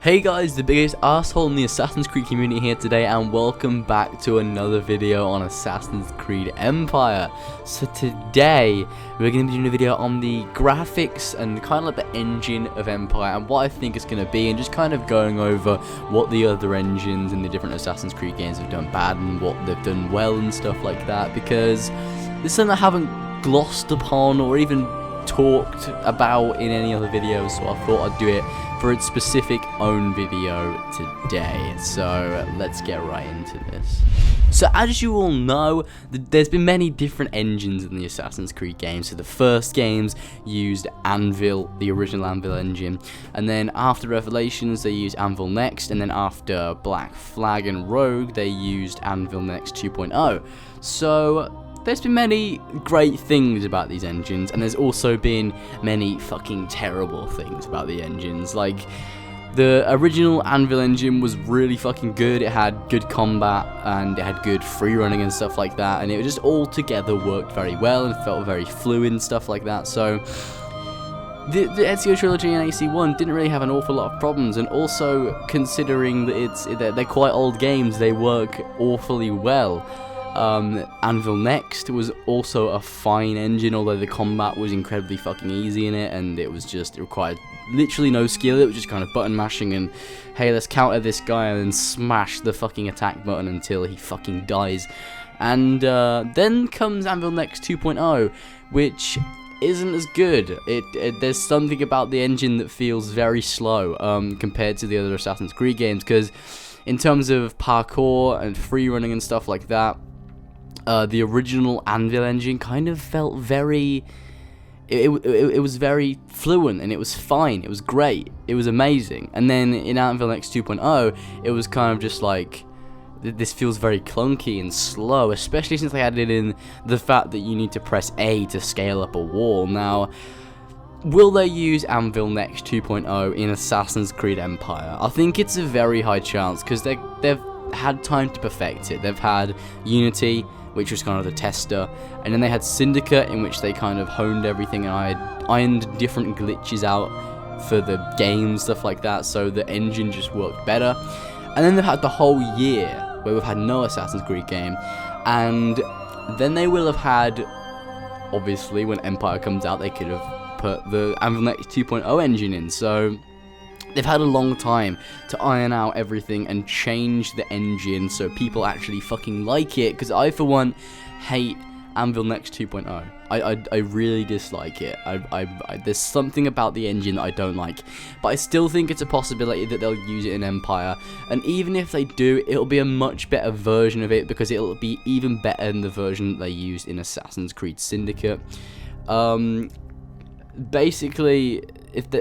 Hey guys, the biggest asshole in the Assassin's Creed community here today, and welcome back to another video on Assassin's Creed Empire. So today, we're going to be doing a video on the graphics and kind of like the engine of Empire and what I think it's going to be, and just kind of going over what the other engines in the different Assassin's Creed games have done bad and what they've done well and stuff like that, because this is something I haven't glossed upon or even talked about in any other videos, so I thought I'd do it for its specific own video today. So let's get right into this. So as you all know, there's been many different engines in the Assassin's Creed games. So the first games used Anvil, the original Anvil engine, and then after Revelations they used AnvilNext, and then after Black Flag and Rogue they used AnvilNext 2.0. So there's been many great things about these engines, and there's also been many fucking terrible things about the engines. Like, the original Anvil engine was really fucking good. It had good combat, and it had good free running and stuff like that, and it just all together worked very well and felt very fluid and stuff like that. So the Ezio Trilogy and AC1 didn't really have an awful lot of problems, and also considering that they're quite old games, they work awfully well. AnvilNext was also a fine engine, although the combat was incredibly fucking easy in it, and it required literally no skill. It was just kind of button mashing and, hey, let's counter this guy and then smash the fucking attack button until he fucking dies. And then comes AnvilNext 2.0, which isn't as good. There's something about the engine that feels very slow compared to the other Assassin's Creed games, because in terms of parkour and free running and stuff like that, the original Anvil engine kind of felt very, it was very fluent, and it was fine, it was great, it was amazing. And then in AnvilNext 2.0, it was kind of just like, this feels very clunky and slow, especially since they added in the fact that you need to press A to scale up a wall. Now, will they use AnvilNext 2.0 in Assassin's Creed Empire? I think it's a very high chance, because they've had time to perfect it. They've had Unity, which was kind of the tester, and then they had Syndicate, in which they kind of honed everything, and I had ironed different glitches out for the game, stuff like that, so the engine just worked better. And then they've had the whole year where we've had no Assassin's Creed game, and then they will have had, obviously, when Empire comes out, they could have put the AnvilNext 2.0 engine in, so they've had a long time to iron out everything and change the engine so people actually fucking like it, because I, for one, hate AnvilNext 2.0. I really dislike it. There's something about the engine that I don't like, but I still think it's a possibility that they'll use it in Empire, and even if they do, it'll be a much better version of it, because it'll be even better than the version that they used in Assassin's Creed Syndicate. Basically,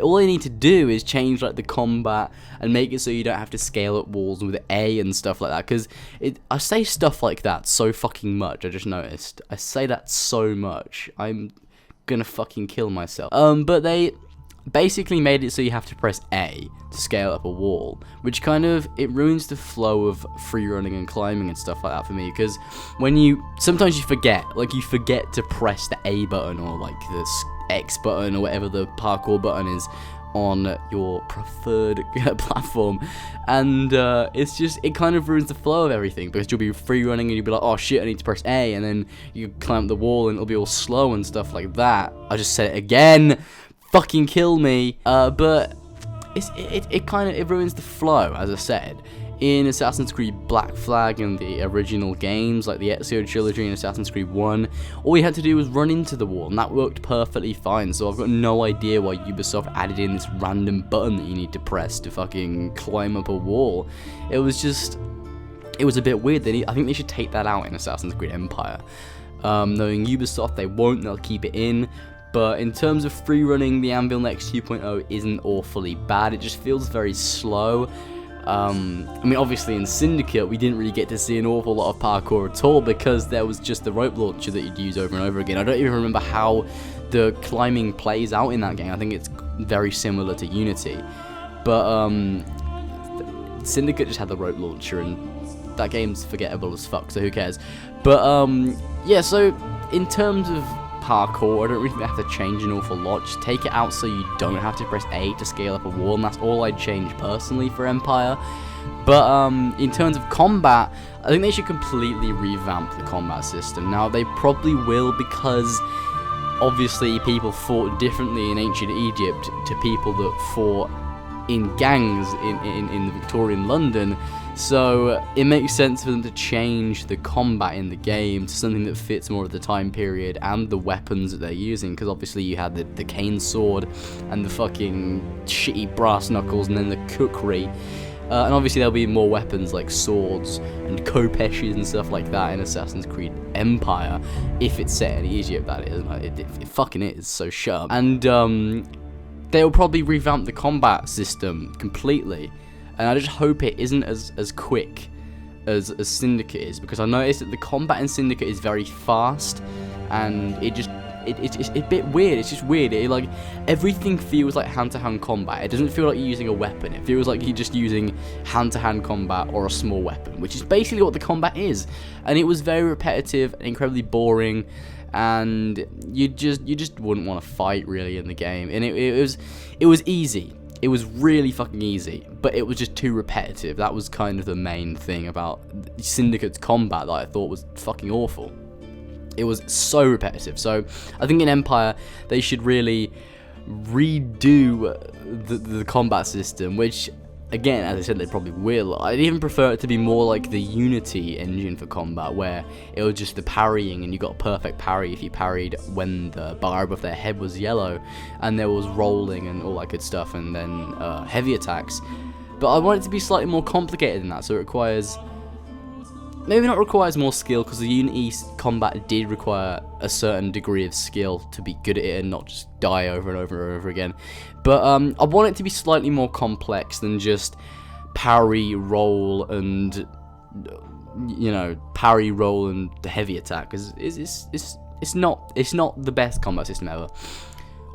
all they need to do is change like the combat and make it so you don't have to scale up walls with A and stuff like that, because I say stuff like that so fucking much. I just noticed I say that so much, I'm gonna fucking kill myself. But they basically made it so you have to press A to scale up a wall, which kind of, it ruins the flow of free running and climbing and stuff like that for me, because sometimes you forget to press the A button or like the X button or whatever the parkour button is on your preferred platform, and it kind of ruins the flow of everything, because you'll be free running and you'll be like, oh shit, I need to press A, and then you climb the wall and it'll be all slow and stuff like that. I just said it again, fucking kill me. But it ruins the flow, as I said. In Assassin's Creed Black Flag and the original games, like the Ezio Trilogy and Assassin's Creed 1, all you had to do was run into the wall, and that worked perfectly fine, so I've got no idea why Ubisoft added in this random button that you need to press to fucking climb up a wall. It was a bit weird. I think they should take that out in Assassin's Creed Empire. Knowing Ubisoft, they won't, they'll keep it in. But in terms of free running, the AnvilNext 2.0 isn't awfully bad, it just feels very slow. I mean, obviously in Syndicate, we didn't really get to see an awful lot of parkour at all, because there was just the rope launcher that you'd use over and over again. I don't even remember how the climbing plays out in that game. I think it's very similar to Unity. But Syndicate just had the rope launcher, and that game's forgettable as fuck, so who cares. But yeah, so in terms of parkour. I don't really think they have to change an awful lot. Just take it out so you don't have to press A to scale up a wall, and that's all I'd change personally for Empire. But in terms of combat, I think they should completely revamp the combat system. Now, they probably will, because obviously people fought differently in ancient Egypt to people that fought in gangs in the Victorian London. So it makes sense for them to change the combat in the game to something that fits more of the time period and the weapons that they're using, because obviously you had the cane sword and the fucking shitty brass knuckles and then the kukri. And obviously there'll be more weapons like swords and kopeshes and stuff like that in Assassin's Creed Empire, if it's set in Egypt, that is. It fucking is, so shut up. And they'll probably revamp the combat system completely. And I just hope it isn't as quick as Syndicate is, because I noticed that the combat in Syndicate is very fast, and it's a bit weird. It's just weird. Like, everything feels like hand-to-hand combat. It doesn't feel like you're using a weapon. It feels like you're just using hand-to-hand combat or a small weapon, which is basically what the combat is. And it was very repetitive and incredibly boring, and you just wouldn't want to fight really in the game. And it was easy. It was really fucking easy, but it was just too repetitive. That was kind of the main thing about Syndicate's combat that I thought was fucking awful. It was so repetitive. So I think in Empire they should really redo the combat system, which, again, as I said, they probably will. I'd even prefer it to be more like the Unity engine for combat, where it was just the parrying, and you got a perfect parry if you parried when the bar above their head was yellow, and there was rolling and all that good stuff, and then heavy attacks. But I want it to be slightly more complicated than that, so it requires... Maybe not requires more skill, because the Unity combat did require a certain degree of skill to be good at it and not just die over and over and over again. But I want it to be slightly more complex than just parry, roll, and, you know, parry, roll, and the heavy attack. Because it's not the best combat system ever.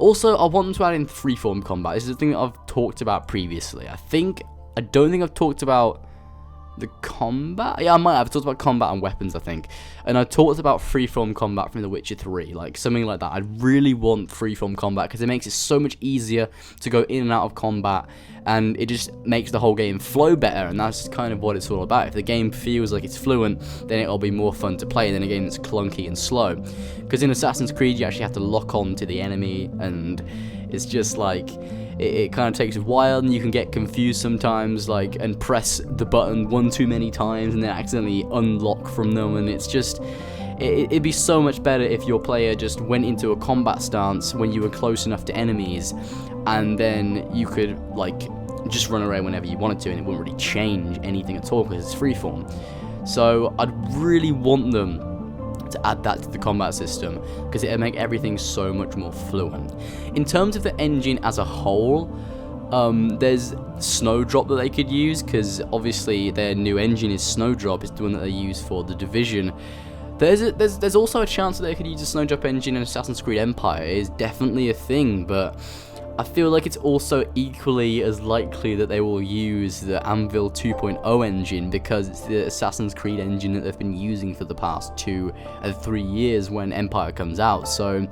Also, I want them to add in freeform combat. This is a thing that I've talked about previously. I don't think I've talked about the combat? Yeah, I might have. I talked about combat and weapons, I think. And I talked about freeform combat from The Witcher 3, like something like that. I really want freeform combat because it makes it so much easier to go in and out of combat, and it just makes the whole game flow better, and that's kind of what it's all about. If the game feels like it's fluent, then it'll be more fun to play than a game that's clunky and slow. Because in Assassin's Creed, you actually have to lock on to the enemy, and it's just like... It kind of takes a while, and you can get confused sometimes, like, and press the button one too many times and then accidentally unlock from them, and it's just... It'd be so much better if your player just went into a combat stance when you were close enough to enemies, and then you could, like, just run away whenever you wanted to, and it wouldn't really change anything at all because it's freeform. So I'd really want them to add that to the combat system, because it'll make everything so much more fluent. In terms of the engine as a whole, there's Snowdrop that they could use, because obviously their new engine is Snowdrop. It's the one that they use for The Division. There's also a chance that they could use a Snowdrop engine in Assassin's Creed Empire. It is definitely a thing, but I feel like it's also equally as likely that they will use the Anvil 2.0 engine, because it's the Assassin's Creed engine that they've been using for the past 2 and 3 years when Empire comes out. So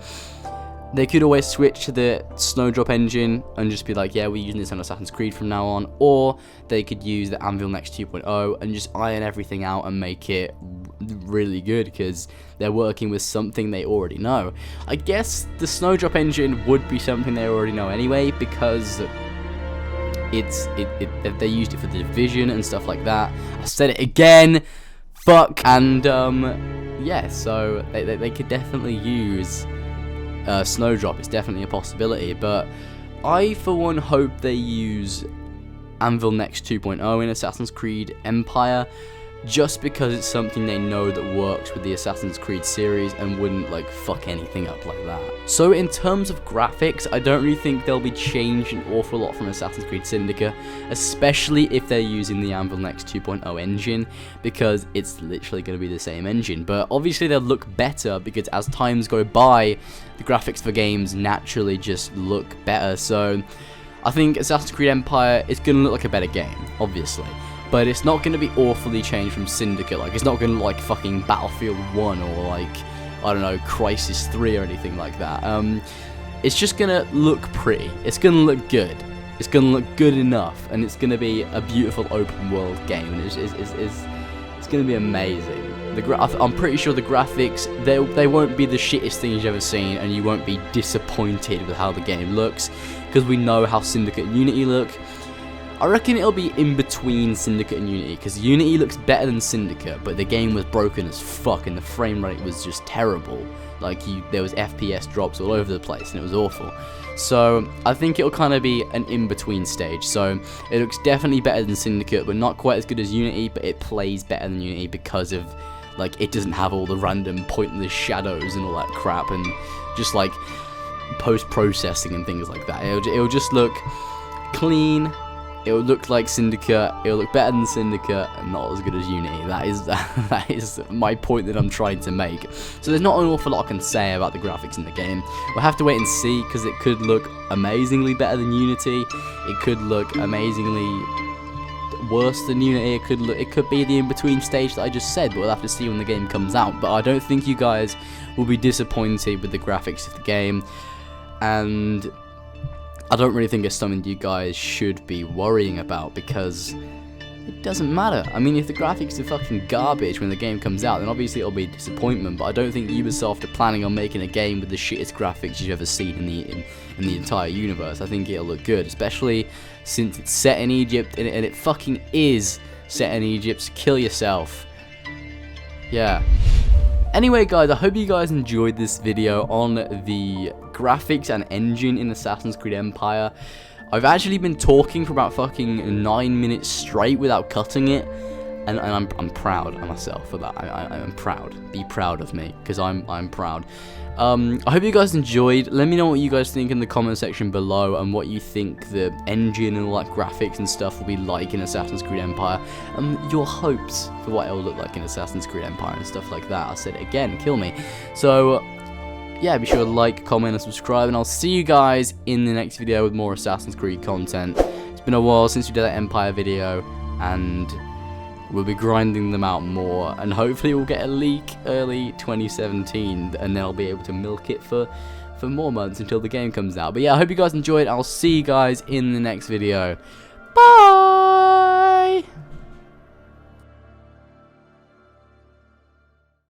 they could always switch to the Snowdrop engine and just be like, yeah, we're using this on Assassin's Creed from now on, or they could use the AnvilNext 2.0 and just iron everything out and make it really good, because they're working with something they already know. I guess the Snowdrop engine would be something they already know anyway, because they used it for The Division and stuff like that. I said it again, fuck. And yeah, so they could definitely use Snowdrop. It's definitely a possibility, but I for one hope they use AnvilNext 2.0 in Assassin's Creed Empire, just because it's something they know that works with the Assassin's Creed series and wouldn't, like, fuck anything up like that. So in terms of graphics, I don't really think they'll be changed an awful lot from Assassin's Creed Syndicate, especially if they're using the AnvilNext 2.0 engine, because it's literally going to be the same engine. But obviously they'll look better, because as times go by, the graphics for games naturally just look better. So I think Assassin's Creed Empire is going to look like a better game, obviously. But it's not going to be awfully changed from Syndicate. Like, it's not going to look like fucking Battlefield 1 or like I don't know, Crisis 3 or anything like that. It's just gonna look pretty. It's gonna look good. It's gonna look good enough, and it's gonna be a beautiful open world game. And it's gonna be amazing. I'm pretty sure the graphics, they won't be the shittest things you've ever seen, and you won't be disappointed with how the game looks, because we know how Syndicate and Unity look. I reckon it'll be in between Syndicate and Unity, because Unity looks better than Syndicate, but the game was broken as fuck, and the frame rate was just terrible. Like, there was FPS drops all over the place, and it was awful. So, I think it'll kind of be an in-between stage. So, it looks definitely better than Syndicate, but not quite as good as Unity, but it plays better than Unity because of, like, it doesn't have all the random pointless shadows and all that crap, and just, like, post-processing and things like that. It'll just look clean. It'll look like Syndicate, it'll look better than Syndicate, and not as good as Unity. That is my point that I'm trying to make. So there's not an awful lot I can say about the graphics in the game. We'll have to wait and see, because it could look amazingly better than Unity. It could look amazingly worse than Unity. It could be the in-between stage that I just said, but we'll have to see when the game comes out. But I don't think you guys will be disappointed with the graphics of the game, and I don't really think it's something you guys should be worrying about, because it doesn't matter. I mean, if the graphics are fucking garbage when the game comes out, then obviously it'll be a disappointment, but I don't think Ubisoft are planning on making a game with the shittest graphics you've ever seen in the entire universe. I think it'll look good, especially since it's set in Egypt, and it fucking is set in Egypt, so kill yourself. Yeah. Anyway, guys, I hope you guys enjoyed this video on the graphics and engine in Assassin's Creed Empire. I've actually been talking for about fucking 9 minutes straight without cutting it, and I'm proud of myself for that. I'm proud. Be proud of me, because I'm proud. I hope you guys enjoyed. Let me know what you guys think in the comment section below, and what you think the engine and all that graphics and stuff will be like in Assassin's Creed Empire, and your hopes for what it will look like in Assassin's Creed Empire and stuff like that. I said it again, kill me. So yeah, be sure to like, comment, and subscribe, and I'll see you guys in the next video with more Assassin's Creed content. It's been a while since we did that Empire video, and we'll be grinding them out more, and hopefully we'll get a leak early 2017, and then I'll be able to milk it for more months until the game comes out. But yeah, I hope you guys enjoyed. I'll see you guys in the next video. Bye!